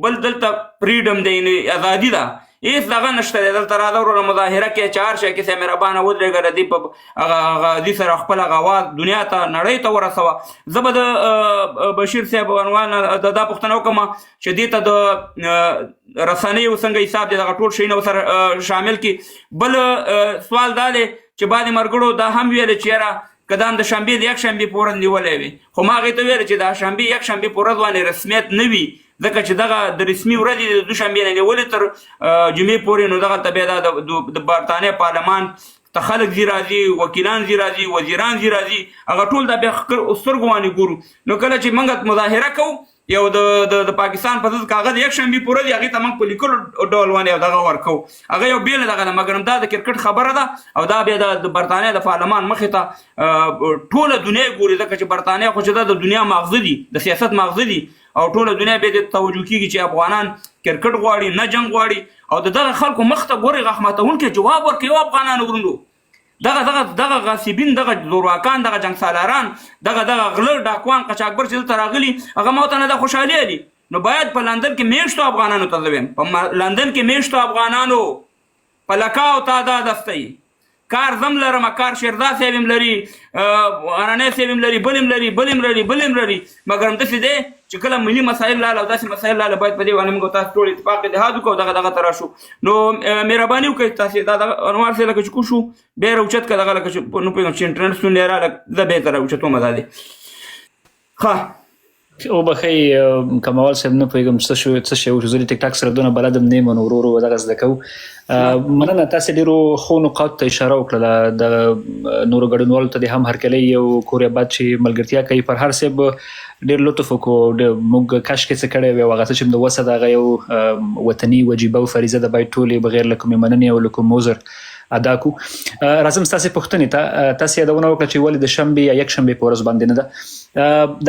بل دلته فریډم دی یعنې ازادي ده هېڅ دغه نشته دی دلته راځه وروره مظاهره کې چې هر شی کې سه مهربانه ودرېږه د دې په هغه دې سره خپل هغه اواز دنیا ته نړۍ ته ورسوه زه به د بشیر صاحب عنوان دا پوښتنه وکړم چې دې ته د رسنیو څنګه حساب دی دغه ټول شیونه ورسره شامل کړي بل سوال دا دی چې بعضې ملګرو دا هم ویل چې یاره که دا هم د شنبې د یک شنبې په ورځ نیولی وي خو ما هغې ته ویل چې د شنبې یک شنبې په ورځ باندې رسمیت نه وي ځکه چې دغه د رسمي ورځې د دوشنبې نه نیولې تر جمعې پورې نو دغلته بیا دا د برطانیې پارلمان ته خلک ځي راځي وکیلان ځي راځي وزیران ځي راځي هغه ټول دا بیا سترګو باندې ګورو نو کله چې موږ مظاهره کوو یو د پاکستان په ضد کاغذ یک شنبې په ورځ هغې ته موږ په لیکلو ډول باندې دغه ورکوو هغه یو بېله دغه ده مګر دا د کرکټ خبره ده او دا بیا د برطانیې د پارلمان مخې ته ټوله دنیا ګوري ځکه چې برطانیې خو چې دا د دنیا ماغزه دي د سیاست ماغزه دي او ټوله دنیا بیا دې توجه کېږي چې افغانان کرکټ غواړي نه جنګ غواړي او د دغه خلکو مخ ته ګوري غاښ ماتونکی جواب ورکوي افغانانو ورونو دغه غاصبین دغه زورواکان دغه جنګسالاران دغه غله ډاکوان قاچاقبر چې دلته راغلي هغه ما ورته نه دا خوشحالي دي نو باید په لندن کې میشتو افغانانو ته زه وایم په لندن کې میشتو افغانانو په لکاو تعداد هستئ کار زم لرم کار شیرزاد صاحب هم لري غرنی صاحب هم لري بل هم لري مګر همداسې دی چې کله ملي مسایل لاله او داسې مسایل لاله باید په دې باندې موږ تاسو ټول اتفاق اتحاد وکړو دغه ته راشو نو مهرباني وکړئ تاسې دا دغه انوار صاحب لکه چې کوم شو بیا یې راوچت کړه دغه لکه چې نه پوهېږم چې انټرنټ ستونزې راغله زه بیا یې ته راوچتوم دا دی ښه وبخئ کمال صاحب نه پوهېږم څه شی و چې زه د ټیک ټاک سره دونه بلدم نه یم نو ورو ورو دغه زده کوو مننه تاسې ډېرو ښو نقاطو ته اشاره وکړله د نورو ګډونوالو ته دې هم هرکلی یو کور آباد چې ملګرتیا کوي فرهاد صاحب ډېر لطف وکړو موږ کش کې څه کړی وی او هغه څه چې د وسه د هغه یو وطني وجیبه او فریضه ده باید ټولې بغیر له کومې مننې او له کوم عذر ادا کو راځم ستاسې پوښتنې ته تاسې یادونه وکړه چې ولې د شنبې یا یک شنبې په ورځ باندې نه ده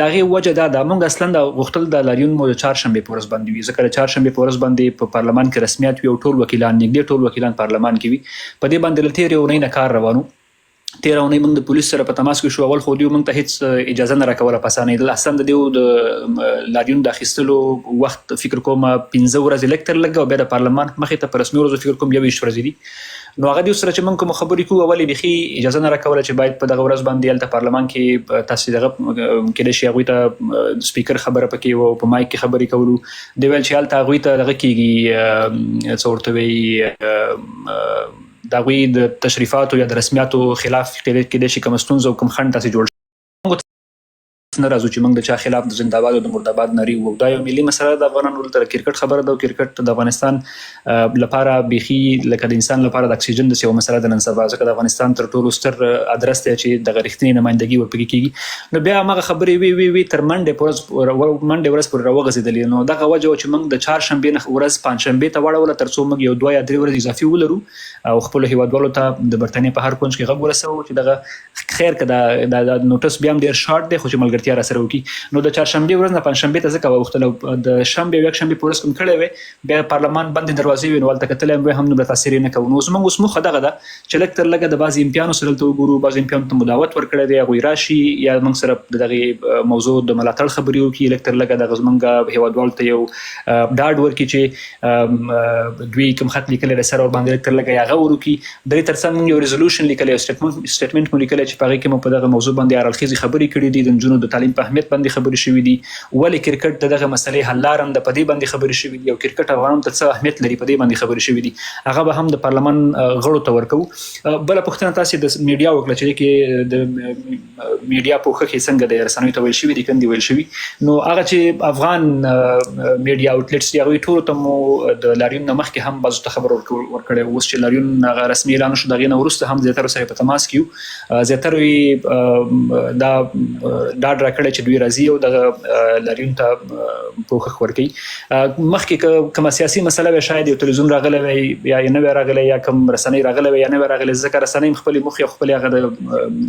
د هغې وجه دا ده موږ اصلا د غوښتل د لاریون مو د چهارشنبې په ورځ باندې وي ځکه د چهارشنبې په ورځ باندې په پارلمان کې رسمیت وي او ټول وکیلان نږدې ټول وکیلان پارلمان کې وي په دې باندې له تېرې اونۍ نه کار روانو تېره اونۍ موږ د پولیس سره په تماس کې شو اول خو دوی موږ ته هېڅ اجازه نه راکوله په اسانۍ اصلا د دې د لاریون د اخیستلو وخت فکر کوم 15 ورځې لږ تر لږه او بیا د پارلمان مخې ته په رسمي ورځو فکر کوم 21 ورځې دي نو هغه دوی سره چې موږ کوم خبرې کوو ولې بیخي اجازه نه راکوله چې باید په دغه ورځ باندې هلته پارلمان کې تاسې دغه کېدای شي هغوی ته سپیکر خبره پکې و په مایک کې خبرې کولو دوی ویل چې هلته هغوی ته دغه کېږي څه ورته وایي د هغوی د تشریفاتو یا د رسمیاتو خلاف کېدای شي کومه ستونزه او کوم خنډ تاسې جوړ نه راځو چې موږ د چا خلاف د زنده‌باد او د مرداباد نارې وو دا یو ملي مسله د افغانانو لپاره کرکټ خبره ده او کرکټ د افغانستان لپاره بیخي لکه د انسان لپاره د اکسیجن داسې یوه مسله ده نن سبا ځکه د افغانستان تر ټولو ستر ادرس دی چې دغه رښتینې نمایندګي ورپکې کېږي نو بیا هماغه خبرې وي تر منډې ورځ پورې راوغځېدلې نو دغه وجه وه چې موږ د چهارشنبې نه ورځ پنجشنبې ته واړوله تر څو موږ یو 2 یا 3 ورځې اضافي ولرو او خپلو هیوادوالو ته د برټانیې په هر کونج کې غږ ورسوو چې دغه خیر که دا نوټس بیا هم ډېر شارټ دی خو چې ملګرتیا را سره وکړي نو د چهارشنبې ورځ نه پنجشنبې ته ځکه وغوښتل او د شنبې او یکشنبې په ورځ کوم کړی وی بیا پارلمان بندې دروازې وي نو هلته کتلی هم دومره تاثیر یې نه کوو نو زموږ اوس موخه دغه ده چې لږ تر لږه د بعضې امپیانو سره دلته وګورو بعضې امپیانو ته مو دعوت ورکړی دی هغوی راشي یا موږ سره د دغې موضوع د ملاتړ خبرې وکړي لږ تر لږه دغه زموږ هیوادوالو ته یو ډاډ ورکړي چې دوی کوم خط لیکلی دی سره ورباندې لږ تر لږه یې هغه ورکړي د دې تر څنګ موږ یو ریزولوشن لیکلی یو سټیټمنټ مو لیکلی چې په هغې کې مو په دغه موضوع باندې هرالخیزې خبرې کړي دي د نجونو د تعلیم په اهمیت باندې خبرې شوي دي ولې کرکټ د دغه مسلې حل لاره هم د په دې باندې خبرې شوي دي او کرکټ افغانانو ته څه اهمیت لري په دې باندې خبرې شوي دي هغه به هم د پارلمان غړو ته ورکوو بله پوښتنه تاسې د میډیا وکړه چې دې کې د میډیا پوښښ یې څنګه دی رسنیو ته ویل شوي دي کندې ویل شوي نو هغه چې افغان میډیا آوټلیټس دي هغوی ټولو ته مو د لاریون نه مخکې هم بعضو ته خبر ورکړی اوس چې لاریون هغه رسمي اعلان شو د هغې نه وروسته هم زیاترو سره په تماس کې یو زیاترو یې دا ډاډ راکړی چې دوی راځي او دغه لاریون ته پوښښ ورکوي مخکې کومه سیاسي مسله وی شاید یو تلویزیون راغلی وی یا یې نه وی راغلی یا کوم رسنۍ راغلی وی یا نه وی راغلی ځکه رسنۍ هم خپلې موخې او خپلې هغه د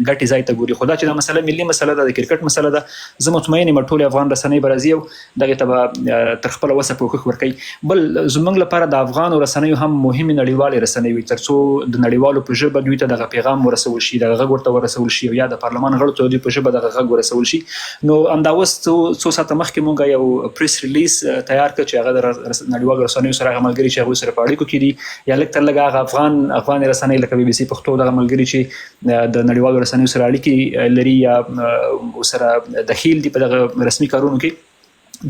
ګټې ځای ته ګوري خو دا چې دا مسله ملي مسله ده د کرکټ مسله ده زه مطمئن یم ټولې افغان رسنۍ به راځي او دغې ته به تر خپله وسه پوښښ ورکوي بل زموږ لپاره د افغانو رسنیو هم مهمې نړیوالې رسنۍ وي تر څو د نړیوالو په ژبه دوی ته دغه پیغام ورسول شي دغه غږ ورته ورسول شي او یا د پارلمان غړو ته دوی په ژبه دغه غږ ورسول شي نو همدا اوس څو ساعته مخکې مونږ یو پریس ریلیز تیار کړ چې هغه د نړیوالو رسنیو سره هغه ملګري چې هغوی سره په اړیکو کې دي یا لږ تر لږه هغه افغان رسنۍ لکه BBC پښتو دغه ملګري چې د نړیوالو رسنیو سره اړیکې لري یا سره دخیل دي په دغه رسمي کارونو کې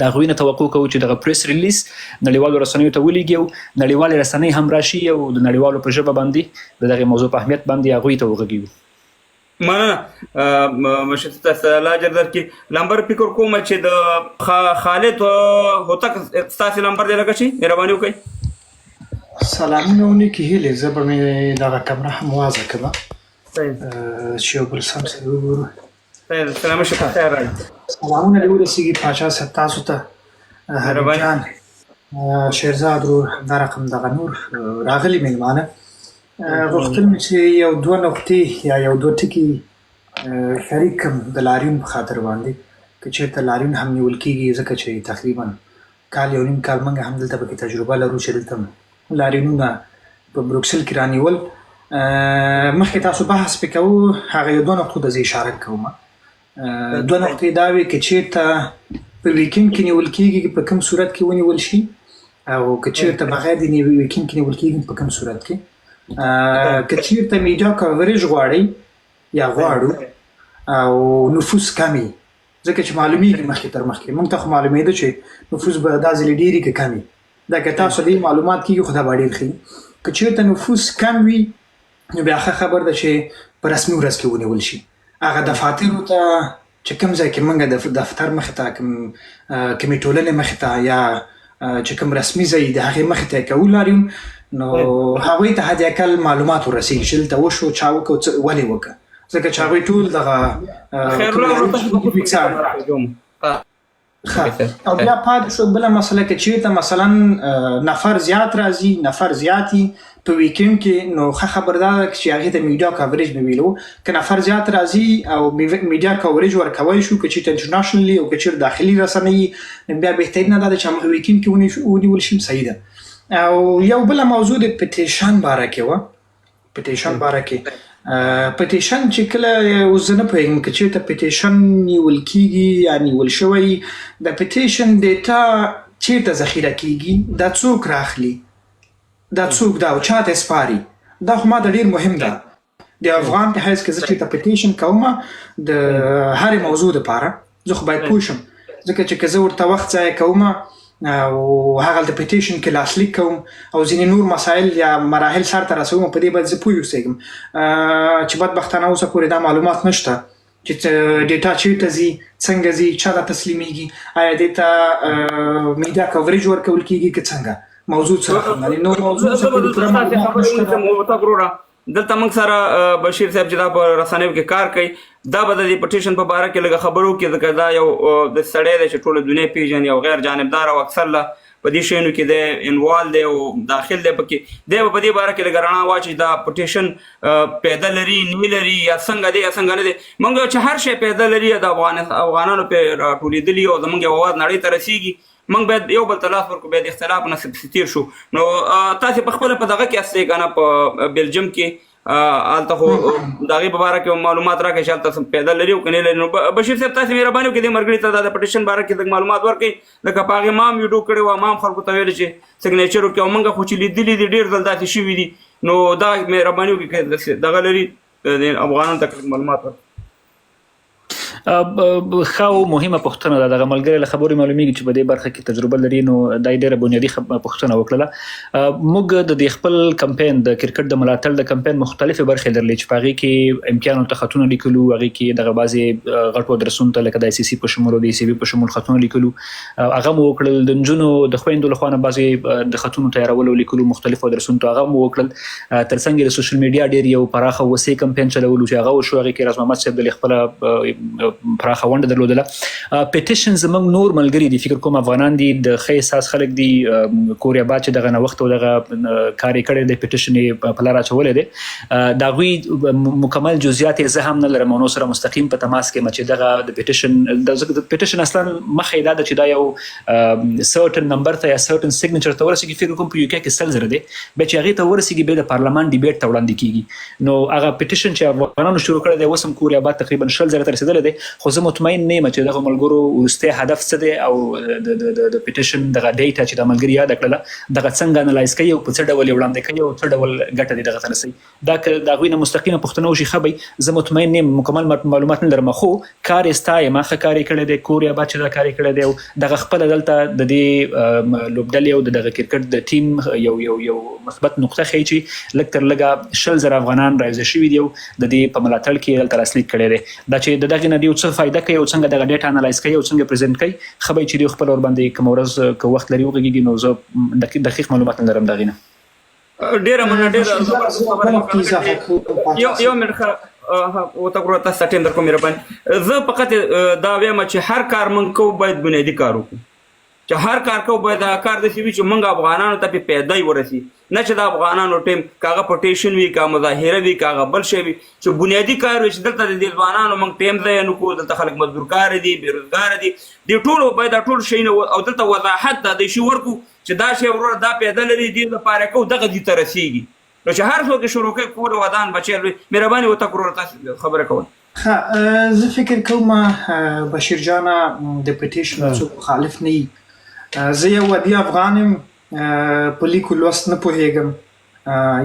دا غوی نه توقع کوو چې دغه پریس ریلیز نړیوالو رسنیو ته ولېږي نړیوالې رسنۍ هم راشي او د نړیوالو په ژبه باندې د دغه موضوع په اهمیت باندې هغوی ته وغږیږو. مننه مشر تاسو الله اجر درکړي. نمبر فکر کوم چې د خالد هوتک تاسو نمبر دی لکه شي مهرباني وکړئ. سلامونه ونکي هیله زه به مې دغه کمره هم وازه کړم چې یو بل سم سره وګورو. سلام شکر خیر راځي. سلامونه دې ورسیږي پاچا صاحب تاسو ته حبیب جان شیرزاد ورور دا رقم دغه نور راغلي مېلمانه غوښتل مې چې یو دوه نقطې یا یو دوه ټکي شریک کړم د لاریون په خاطر باندې که چېرته لاریون هم نیول کېږي ځکه چې تقریبا کال یو نیم کال موږ هم دلته پکې تجربه لرو چې دلته لاریونونه په بروکسل کې رانیول. مخکې تاسو بحث پې کوو هغه یو دوه نقطو ته زه اشاره کوم. دوه نقطې دا وې که چېرته په ویکینډ کې نیول کېږي په کوم صورت کې ونیول شي او که چېرته بغیر د ویکینډ کې نیول کېږي په کوم صورت کې که چېرته میډیا کاورېج غواړئ یا غواړو او نفوس کمي ځکه چې معلومیږي مخکې تر مخکې موږ ته خو معلومېده چې نفوس به دا ځلې ډېري که کمي دا که تاسو دې معلومات کېږي خو دا به ډېر ښي. که چېرته نفوس کم وي نو بیا ښه خبر ده چې په رسمي ورځ کې ونیول شي. هغه دفاترو ته چې کوم ځای کې موږ د دفتر مخې ته کومې ټولنې مخې ته یا چې کوم رسمي ځای د هغې مخې ته یې کوو لاریون نو هغوی ته حد اقل معلومات ورسېږي چې دلته وشو چا وکړو ولې وکړه ځکه چې هغوی ټول دغه او بیا پاتې شو بله مسله که چېرته مثلا نفر زیات راځي نفر زیات په ویکینډ کې نو ښه خبر دا ده چې هغې ته میډیا کاورېج مې ویلو که نفر زیات راځي او میډیا کاورېج ورکوی شو که چېرته انټرنیشنلي او که چېرته داخلي رسنۍ نو بیا بهترینه دا ده چې همغه ویکینډ کې ونیول شي صحیح ده. او یو بله موضوع د پټیشن باره کې وه پټیشن باره کې پټیشن چې کله اوس زه نه پوهېږم که چېرته پټیشن نیول کېږي یا نیول شوی د پټیشن ډیټا چېرته ذخیره کېږي دا څوک راخلي دا څوک دا او چاته سپاري دا خو ما ته ډېر مهم ده د افغان په حیث کې زه چېرته پټیشن کوم د هرې موضوع دپاره زه خو باید پوه شم ځکه چې که زه ورته وخت ضایع کوم او هغه د پټیشن کې لاسلیک کوم او ځینې نور مسایل یا مراحل سرته رسوم په دې باید زه پوه اوسېږم چې بدبختانه اوسه پورې دا معلومات نشته چې ډیټا چېرته ځي څنګه ځي چا ته تسلیمیږي آیا دې ته میډیا کوریج ورکول کېږي که څنګه موضوع څه رقم لري نور موضوع څه پورې معلومات نشته. دلته موږ سره بشیر صاحب چې دا په رسنیو کې کار کوي دا به د پټیشن په باره کې لږه خبرو کې ځکه دا یو د سړی دی چې ټوله دنیا پیژني او غیر جانبدار او اکثر له په دې شیانو کې دی انوال دی او داخل دی پکې دی به په دې باره کې لږه رڼا واچوي دا پټیشن پیدا لري نه لري یا څنګه دی یا څنګه نه دی. موږ چې هر شی پیدا لري د افغانانو پې راټولېدلي او زموږ یو اواز نړۍ ته رسېږي موږ باید یو بل ته لاس ورکړو باید اختلاف نه تیر شو. نو تاسې په خپله په دغه کې استئ که نه په بلجیم کې هلته خو د هغې په باره کې معلومات راکړئ چې هلته پیدا لري او که نه لري. نو بشیر صاحب تاسې مهرباني وکړئ دې ملګري ته د پټیشن باره کې لږ معلومات ورکړئ لکه په هغې ما هم ویډیو کړی وه ما هم خلکو ته ویلي چې سګنیچر وکړي او موږ خو چې لیدلي دي ډېر ځل داسې شوي دي نو دا مهرباني وکړئ دغه لري افغانانو ته معلومات ورکړئ. ښه او مهمه پوښتنه ده دغه ملګری له خبرې معلومیږي چې په دې برخه کې تجربه لري نو دا ډېره بنیادي پوښتنه وکړله. موږ د خپل کمپاین د کرکټ د ملاتړ د کمپاین مختلفې برخې لرلې چې په هغې کې امتیانو ته خطونه لیکلو هغې کې دغه بعضې غټو ادرسونو ته لکه د ICC په شمول او د ECB په شمول خطونه لیکلو هغه مو وکړل. د نجونو د خویندو له خوا نه بعضې د خطونو تیارولو او لیکلو مختلفو ادرسونو ته هغه مو وکړل. تر څنګ د سوشل میډیا ډېر یو پراخه وسیع کمپاین چلولو چې هغه وشو هغې کې راز محمد صاحب د خپله پراخه ونډه درلودله. پټیشن زموږ نور ملګري دي فکر کوم افغانان دي د ښه احساس خلک دي کوریا باد چې دغه نوښت او دغه کار یې کړی دی پټیشن یې په لار اچولی دی د هغوی مکمل جزئیات یې زه هم نه لرم او نو سره مستقیم په تماس کې یم چې دغه د پټیشن اصلا مخه یې دا ده چې دا یو سرټن نمبر ته یا سرټن سیګنیچر ته ورسېږي فکر کوم په UK کې 100,000 دی بیا چې هغې ته ورسېږي بیا د پارلمان ډیبیټ ته وړاندې کېږي. نو هغه پټیشن چې افغانانو شروع کړی دی اوس هم کوریا باد تقریبا 20,000 ته رسېدلی دی خو زه مطمئن نه یم چې دغه ملګرو وروستی هدف څه دی او د پیټیشن دغه ډیټا چې د ملګري یاد کړله دغه څنګه انالایز کوي او په څه ډول وړاندې کوي او څه ډول ګټه دي دغه ترسي دا که د غوینه مستقیمه پښتنو شي خبي زه مطمئن نه مکمل معلومات نه لرم خو کار استای ما خکاري کړی دی کوریا با چې دا کاری کړی دی او دغه خپل دلته د دې لوبډلې او دغه کرکټ د ټیم یو مثبت نقطه خي چې لکتر لګه 100,000 افغانان راځي شوی دی د دې په ملاتړ کې دلته اصلي کړی دی دا چې دغه نه دی څه فائدہ کوي او څنګه دغه ډیټا انالایز کوي او څنګه پریزنټ کوي خبري چې دی خپل ور باندې کوم ورځ کو وخت لري وګږي نو زه دقیق معلومات نه لرم دغه نه ډیره مننه یو منخه او تاسو تاسو ټیم در کوم مهرباني زه فقط دا وایم چې هر کار مونږ کو باید بنیادی کار وکړو چې هر کار کو باید دا کار د سی چې مونږ افغانانو ته پیدای ورسی نه چې د افغانانو ټیم کاغه پټیشن وی کا مظاهره وی کاغه بل شی وی چې بنیادی کار وي چې دلته د افغانانو مونږ ټیم ځای نو کو دلته خلک مزدور کار دي بیروزګار دي د ټولو باید ټول شي او دلته وضاحت د شي ورکو چې دا شی ورور دا پیدا لري دی لپاره کو دغه دي ترسيږي نو چې هر څوک شروع کوي کور ودان بچل مهرباني وته کور تاسو خبره کوئ زه فکر کوم بشیر جانا د پټیشن څخه مخالف نه زه یو ودی افغانم په لیکو لوست نه پوهیږم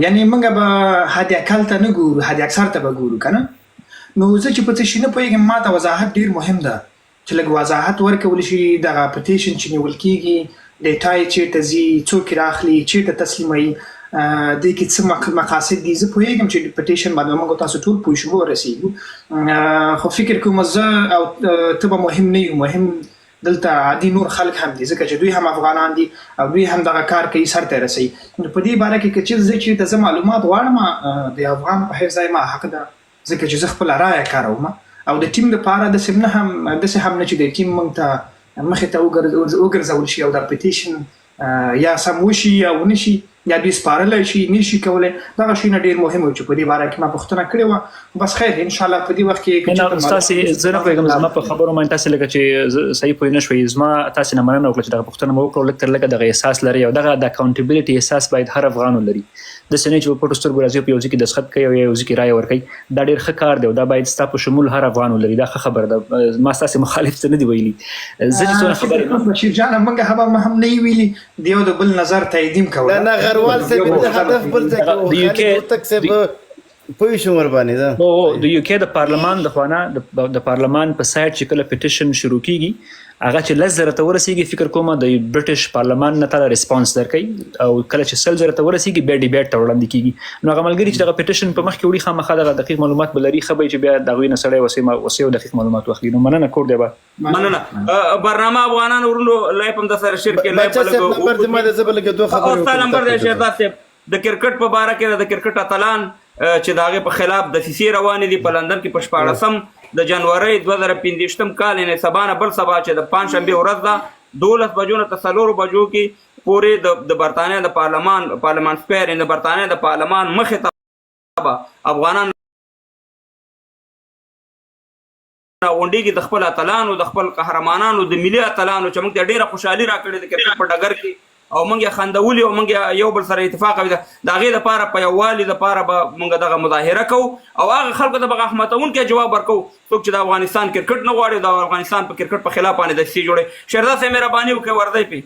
یعنی موږ به حد اقل ته نه ګورو حد اکثر ته به ګورو کنه نو زه چې په څه شي نه پوهیږم ما ته وضاحت ډیر مهم ده چې لږ وضاحت ورکول شي دغه پټیشن چې نیول کیږي ډیټا یې چیرته ځي څوک راخلي چیرته تسلیموي د کې څه مقاصد دي زه پوهیږم چې پټیشن باندې موږ تاسو ټول پوه شو ورسېږو خو فکر کوم زه او ته به مهم نه یو مهم دلته عادي نور خلک هم دي ځکه چې دوی هم افغانان دي او دوی هم دغه کار کوي سر ته رسي نو په دې باره کې چې زه چې د معلومات غواړم د افغان په حیث ځای ما حق ده ځکه چې زه خپل رائے کاروم او د ټیم لپاره د سمنه هم د څه هم نه چې د ټیم مونږ ته مخې ته وګرځول شي او د پټیشن یا سم وشي یا ونشي یا دوی سپارلی شي نشي کولی دغه شیونه ډېر مهم و چې په دې باره کې ما پوښتنه کړې وه بس خیر انشاءالله په دې وخت کې تاسې زه نه پوهېږم زما په خبرو باندې تاسې لکه چې صحیح پوه نه شوئ زما تاسې نه مننه وکړه چې دغه پوښتنه مو وکړو لږ تر لږه دغه احساس لري او دغه د اکاونټیبلټي احساس باید هر افغان ولري داسې نه چې په پټو سترګو راځي په یو ځای کې دستخط کوي او یو ځای کې رایه ورکوي دا ډېر ښه کار دی او دا باید ستا په شمول هر افغان ولري دا ښه خبره ده ما ستاسې مخالف څه نه دي ویلي زه چې څونه خبرې بشیر جانه موږ هم نه یو ویلي د یو د بل نظر تایید هم کوو نه غروال صاحب هدف بل ځای د یو کې تک صاحب پوه شو ور باندې دا او د یو کې د پارلمان د خوانه د پارلمان په سایت چې کله پټیشن شروع کیږي هغه چې لزر ته ورسیږي فکر کوم د برټش پارلمان نه تعالی ریسپانس درکې او کله چې سل زر ته ورسیږي به ډیبیټ ته وړاندې کیږي نو هغه ملګری چې د پټیشن په مخ کې وړي خامخا د دقیق معلومات بلري خبرې چې بیا د غوینه سړی وسیو دقیق معلومات واخلي نو مننه کور دی با مننه برنامه افغانان ورونو لایف هم د سره شیر کې لایف لګو نمبر دې ما د زبل کې دوه خبرې او نمبر دې شهزاد صاحب د کرکټ په اړه کې د کرکټ اتلان چې داغه په خلاف د سیسی روان دي په لندن کې په 14 د جنوري 2015 کال نه سبانه بل سبا چې د پنځشنبه ورځ ده 12 بجو نه تسلور بجو کې پورې د برتانیا د پارلمان سپیر د برتانیا د پارلمان مخه ته افغانان راونډي کې د خپل اتلانو د خپل قهرمانانو د ملي اتلانو چې موږ ډیره خوشحالي راکړې د کرکټ په ډګر کې او موږ خندولي او موږ یو بل سره اتفاق کوي دا غي د پاره په یووالي د پاره موږ دغه مظاهره کو او هغه خلکو ته به احمدون کې جواب ورکو څوک چې د افغانستان کرکټ نه غواړي د افغانستان په کرکټ په خلاف باندې د سی جوړي شهزاد صاحب مهرباني وکړئ ورځي پی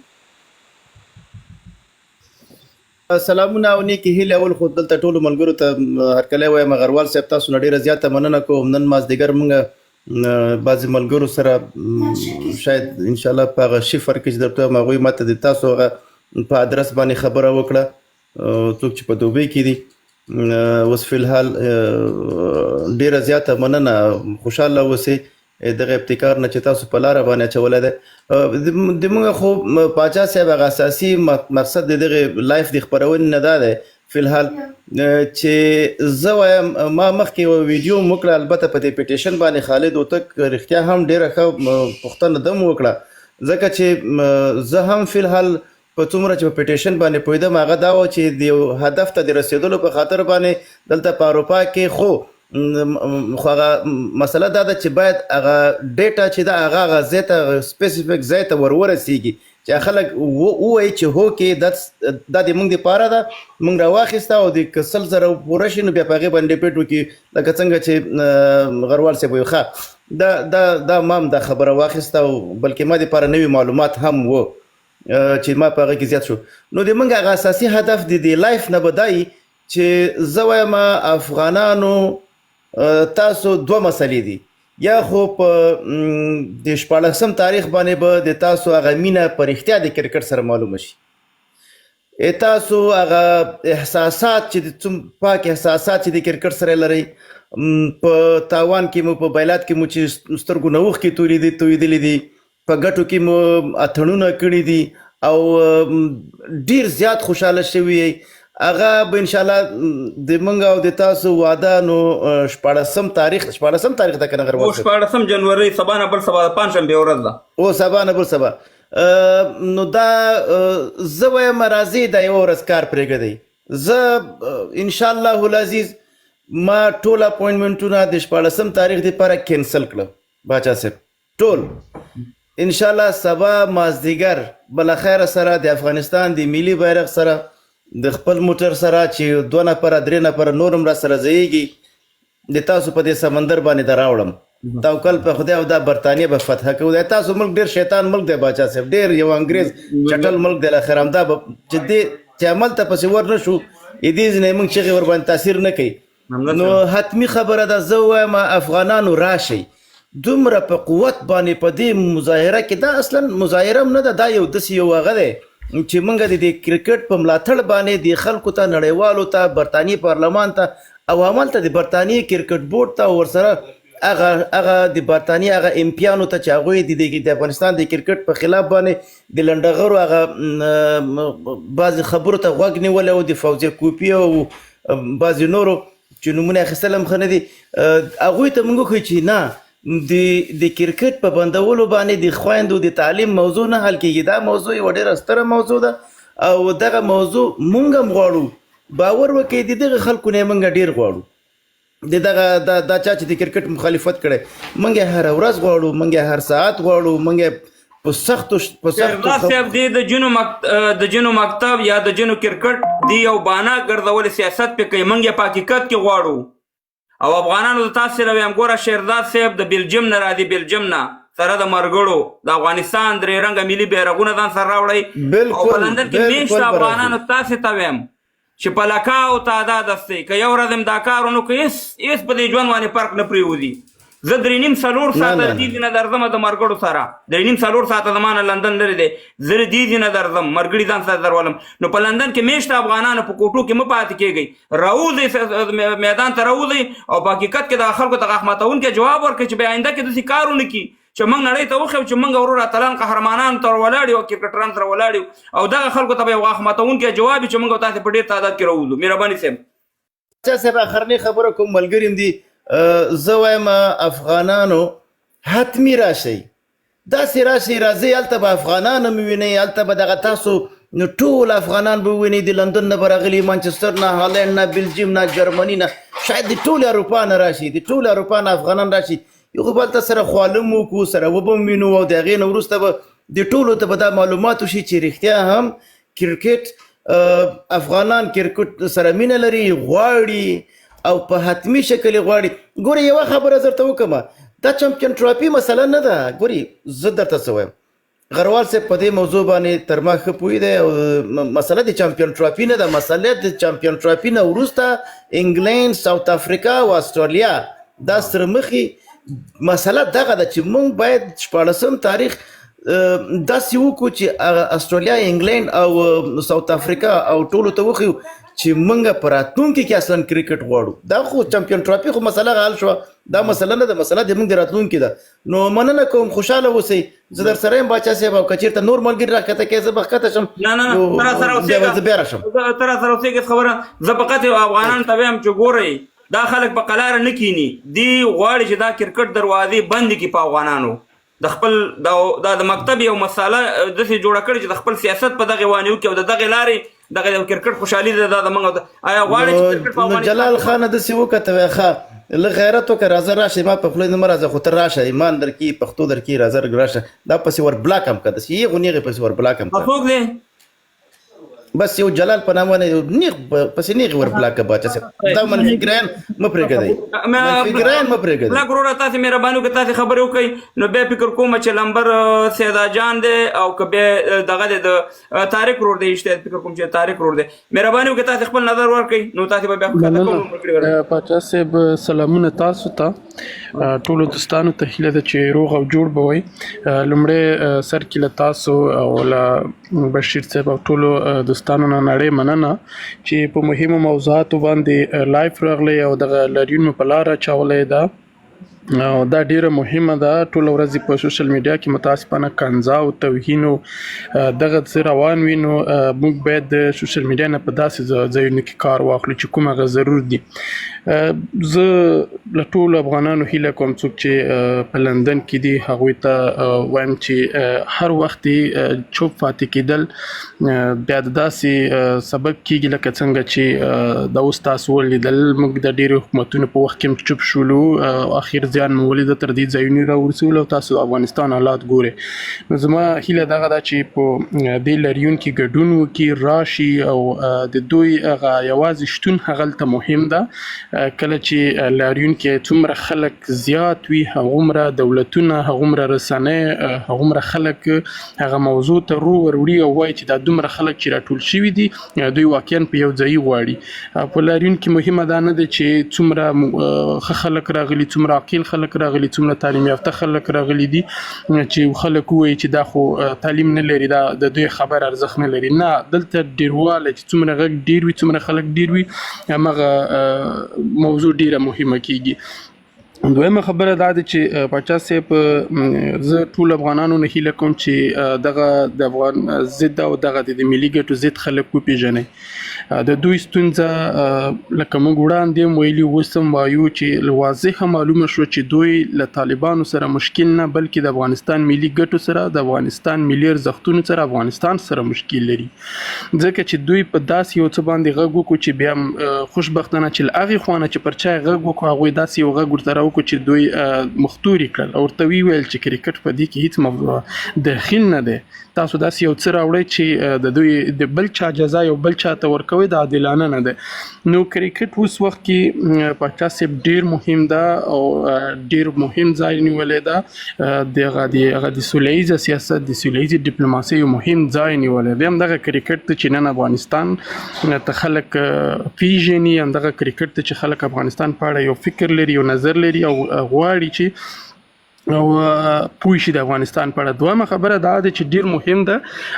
سلامونه او نیکی هیله اول خو دلته ټولو ملګرو ته هرکلی وایم غروال صاحب تاسو نه ډیره زیاته مننه کوم نن مازدیګر موږ بعضې ملګرو سره شاید انشاءالله په هغه شفر کې چې درته هغوی ماته د تاسو هغه په ادرس باندې خبره وکړه څوک چې په دوبۍ کې دي اوس فی الحال ډیره زیاته مننه خوشحاله اوسئ دغه ابتکار نه چې تاسو په لاره باندې اچولی دی د موږ خو پاچا صاحب هغه اساسي مقصد د دغه لایف د خپرونې نه دا دی فی الحال چې زه وایم ما مخکې یو ویډیو وکړه البته په دې پټیشن باندې خالد هوتک رښتیا هم ډېره ښه پوښتنه ده مو وکړه ځکه چې زه هم فی الحال په څومره چې په پټیشن باندې پوهېدم هغه دا و چې د یو هدف ته د رسېدلو په خاطر باندې دلته په اروپا کې خو هغه مسله دا ده چې باید هغه ډیټا چې ده هغه ځای ته سپیسیفیک ځای ته ورسیږي چې خلک ووایي چې هو کې دا د موږ دپاره ده موږ راواخیسته او د که 100 زره پوره شي نو بیا په هغې باندې ډیبیټ وکړي لکه څنګه چې غروال صاحب وایي ښه دا ما هم دا خبره واخیسته او بلکې ما دپاره نوي معلومات هم و چې ما په هغه کې زیات شو نو د موږ هغه اساسي هدف د دې لایف نه به دا وي چې زه وایم افغانانو تاسو 2 مسلې دي یا خو په د 14 تاریخ باندې به د تاسو هغه مینه په رښتیا د کرکټ سره معلومه شي تاسو هغه احساسات چې پاک احساسات چې د کرکټ سره لري په تاوان کې مو په بایلات کې مو چې سترګو نه اوښکې تویدلي دي په ګټو کې مو اتڼونه کړي دي او ډیر زیات خوشحاله شوي هغه به انشاءالله د موږ او د تاسو واده نو 14 تاریخ ته کنه غرور 14 جنوري سبا نه بل سبا پنځشنبه ورځ ده او سبا نه بل سبا نو دا زه وایم راځي دا یو ورځ کار پرېږدئ زه انشاءالله العزیز ما ټول اپوینټمنټونه د 14 تاریخ دپاره کینسل کړه باچا صاحب ټول انشاءالله سبا مازدیګر بلخیر سره د افغانستان د ملي بیرغ سره د خپل موټر سره چې 2 نفره 3 نفره نورم را سره ځایږي د تاسو په دې سمندر باندې دراوړم توکل په خدای او دا برطانیه به فتح کوو د تاسو ملک ډیر شیطان ملک دی باچا صاحب ډیر یو انګریز چټل ملک دی اخر همدا چې دې عمل ته پسې ور نه شو دې ځنې موږ چې ور باندې تاثیر نه کوي نو حتمی خبره ده زه وایم افغانانو راشي دومره په قوت باندې په دې مظاهره کې دا اصلا مظاهره نه ده دا یو داسې یو هغه دی چې موږ د کرکټ په ملاتړ باندې د خلکو ته نړیوالو ته برطانیې پارلمان ته او عملته د برطانیې کرکټ بورډ ته ورسره هغه د برطانیې هغه امپیانو ته چې هغوی د افغانستان د کرکټ په خلاف باندې د لنډغرو هغه بعضې خبرو ته غوږ نیولی و د فوزیه کوپي او بعضې نورو چې نومونه اخیستل هم ښه نه دي هغوی ته موږ وښیو چې نه د کرکټ په بندولو باندې د خویندو د تعلیم موضوع نه حل کېږي دا موضوع یوه ډېره ستره موضوع ده او دغه موضوع موږ هم غواړو باور وکړئ د دغه خلکو نه موږ ډېر غواړو د دغه دا چا چې د کرکټ مخالفت کړی موږ هره ورځ غواړو موږ هر ساعت غواړو موږ په سختو صاحب د جنو مکتب یا د جنو کرکټ دی یو بانا ګرځول سیاست په کوي موږ په حقیقت کې غواړو او افغانانو د تاسو سره ویم ګوره شیرزاد صاحب د بیلجیم نه راځي بیلجیم نه سره د مرګړو د افغانستان درې رنګه ملي بیرغونه ځان سره راوړئ او په لندن کې میشته افغانانو تاسو ته ویم چې په لکاو تعداد هستئ که یو ورځ هم دا کار ونه کړو هېڅ په دې ژوند باندې فرق نه پرېوځي زه 3.5-4 ساعته د دې نه درځم د مرګړو سره 3.5-4 ساعته زما نه لندن لرې دی زه د دې نه درځم مرګړي ځان سره درولم نو په لندن کې میشته افغانانو په کوټو کې مه پاتې کېږئ راوځئ میدان ته راوځئ او په حقیقت کې دغه خلکو ته غاښ ماتونکی جواب ورکړئ چې بیا آینده کې داسې کار ونه کړي چې موږ نړۍ ته وښیو چې موږ ورور اتلان قهرمانانو ته ولاړ یو او کرکټرانو سره ولاړ یو او دغه خلکو ته به یو غاښ ماتونکی جواب چې موږ تاسې په ډېر تعداد کې راوځو مهرباني صاحب صاحب اخرنۍ خبره کوم ملګري هم دي زه وایم افغانانو حتمی راشئ داسې راشئ راځئ هلته به افغانان هم ووینئ هلته به دغه تاسو نو ټول افغانان به ووینئ د لندن نه به راغلي مانچسټر نه هالنډ نه بلجیم نه جرمني نه شاید د ټول اروپا نه راشي د ټول اروپا نه افغانان راشي یو خو بل ته سره خوالم وکړو سره وبه هم وینو او د هغې نه وروسته به د ټولو ته به دا معلومات وشي چې رښتیا هم کرکټ افغانان کرکټ سره مینه لري غواړي او په حتمی شکل غواړي ګوري یوه خبره درته وکړم دا چمپیون ټرافي مسله نه ده ګوري زه درته څه وایم غروال صاحب په دې موضوع باندې تر ما ښه پوهی دی او مسله د چمپیون ټرافي نه ده مسله د چمپیون ټرافي نه وروسته انګلند ساوت افریقا او استرالیا دا سره مخې مسله دغه ده چې موږ باید 14 تاریخ داسې وکړو چې استرالیا انګلند او ساوت افریقا او ټولو ته وښیو چې موږ په راتلونکي کې اصلا کرکټ غواړو دا خو چمپیون ټرافي خو مسله حل شوه دا مسله نه ده مسله د موږ د راتلونکي ده نو مننه کوم خوشحاله اوسئ زه در سره یم باچا صاحب او که چېرته نور ملګري راښکته کوي زه به ښکته شم زه بیا راشم ته را سره اوسېږې خبره زه فقط افغانانو ته وایم چې ګورئ دا خلک په قلاره نه کینی دی غواړي چې دا کرکټ دروازې بندې کړي په افغانانو د خپل د مکتب یو مساله داسې جوړه کړې چې د خپل سیاست په دغې وانې وکړي او د دغې لارې دغه کرکټ خوشحالي ده دا د موږ آیا غواړي چې کرکټ په افغانستان جلال خان داسې وکته وایي ښه له غیرت وکړه راځه راشه ما په خولې نه مه راځه خو ته راشه ایمان درکړي پښتو درکړي راځه راشه دا پسې ور بلاک هم کړه داسې یې غونېغې پسې ور بلاک هم کړه څوک دی بس یو جلال په نامه باندې نیغ پسې نیغې ور بلاک کړه باچا صاحب دا منفي ګرایان مه پرېږدئ منفي ګرایان مه پرېږدئ بلاک وروره تاسې مهرباني وکړئ تاسې خبرې وکړئ نو بیا فکر کوم چې لمبر سیدا جان دی او که بیا دغه دی د طارق ورور دی اشتیاد فکر کوم چې طارق ورور دی مهرباني وکړئ تاسې خپل نظر ورکړئ نو تاسې به بیا ښکته کوم پاچا صاحب سلامونه تاسو ته ټولو دوستانو ته هیله ده چې روغ او جوړ به وئ لومړی سر کې له تاسو او له بشیر صاحب او ټولو دوستانو نه نړۍ مننه چې په مهمو موضوعاتو باندې لایف راغلی او دغه لاریون مو په لاره اچولی ده او دا ډیره مهمه ده ټوله ورځ په سوشل میډیا کې متاسفانه کنځا او توهین او دغه څه روان وي نو موږ باید د سوشل میډیا نه په داسې ځایونو کې کار واخلو چې کوم هغه ضرور دي زه له ټولو افغانانو هیله کوم څوک چې په لندن کې دي هغوی ته وایم چې هر وخت چوپ پاتې کېدل بیا د داسې سبب کېږي لکه څنګه چې دا اوس تاسو ولیدل موږ د ډېرو حکومتونو په وخت کې چوپ شولو اخر زیان مو ولیده تر دې ځایونو راورسولو او تاسو د افغانستان حالات ګورئ نو زما هیله دغه ده چې په دې لاریون کې ګډون وکړي راشي او د دوی هغه یوازې شتون هغلته مهم ده کله چې لاریون کې څومره خلک زیات وي هغومره دولتونه هغومره رسنۍ هغومره خلک هغه موضوع ته وروړي او وایي چې دا دومره خلک چې راټول شوي دي دوی واقعا په یو ځای غواړي په لاریون کې مهمه دا نه ده چې څومره ښه خلک راغلي څومره عاقل خلک راغلي څومره تعلیم یافته خلک راغلي دي چې خلک وایي چې دا خو تعلیم نه لري دا د دوی خبر ارزښت نه لري نه دلته ډیرواله چې څومره غږ ډیر وي څومره خلک ډیر وي همغه موضوع ډیره مهمه کیږي دویمه خبره دا ده چې پاچا صاحب زه ټول افغانانو نه هیله کوم چې دغه د افغان ضد او دغه د ملي ګټو ضد خلک وپېژنئ د دوی ستونزه لکه موږ وړاندې ویلي اوس هم وایو چې واضحه معلومه شوه چې دوی له طالبانو سره مشکل نه بلکې د افغانستان ملي ګټو سره د افغانستان ملي ارزښتونو سره افغانستان سره مشکل لري ځکه چې دوی په داسې یو څه باندې غږ وکړو چې بیا خوشبختانه چې له هغې خوا نه چې پر چا یې غږ وکړو هغوی داسې یو غږ ورته راوکړو چې دوی مختوري کړل او ورته ویل چې کرکټ په دې کې هیڅ داخل نه دی تاسو داسې یو څه راوړئ چې د دوی د بل چا جزا یو بل چا ته ورکوئ د عادلانه نه ده نو کرکټ اوس وخت کې پاچا صاحب ډیر مهم ده او ډیر مهم ځای نیولی ده د سوله ییزه سیاست د سوله ییزې ډیپلوماسۍ یو مهم ځای نیولی دی همدغه کرکټ ته چې نن افغانستان ته خلک پیژني همدغه کرکټ ته چې خلک افغانستان په اړه یو فکر لري یو نظر لري او غواړي چې او پوه شي د افغانستان په اړه دویمه خبره دا ده چې ډیر مهم ده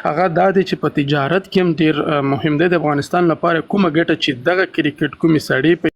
هغه دا ده چې په تجارت کې هم ډیر مهم ده د افغانستان لپاره کومه ګټه چې دغه کرکټ کومې سړی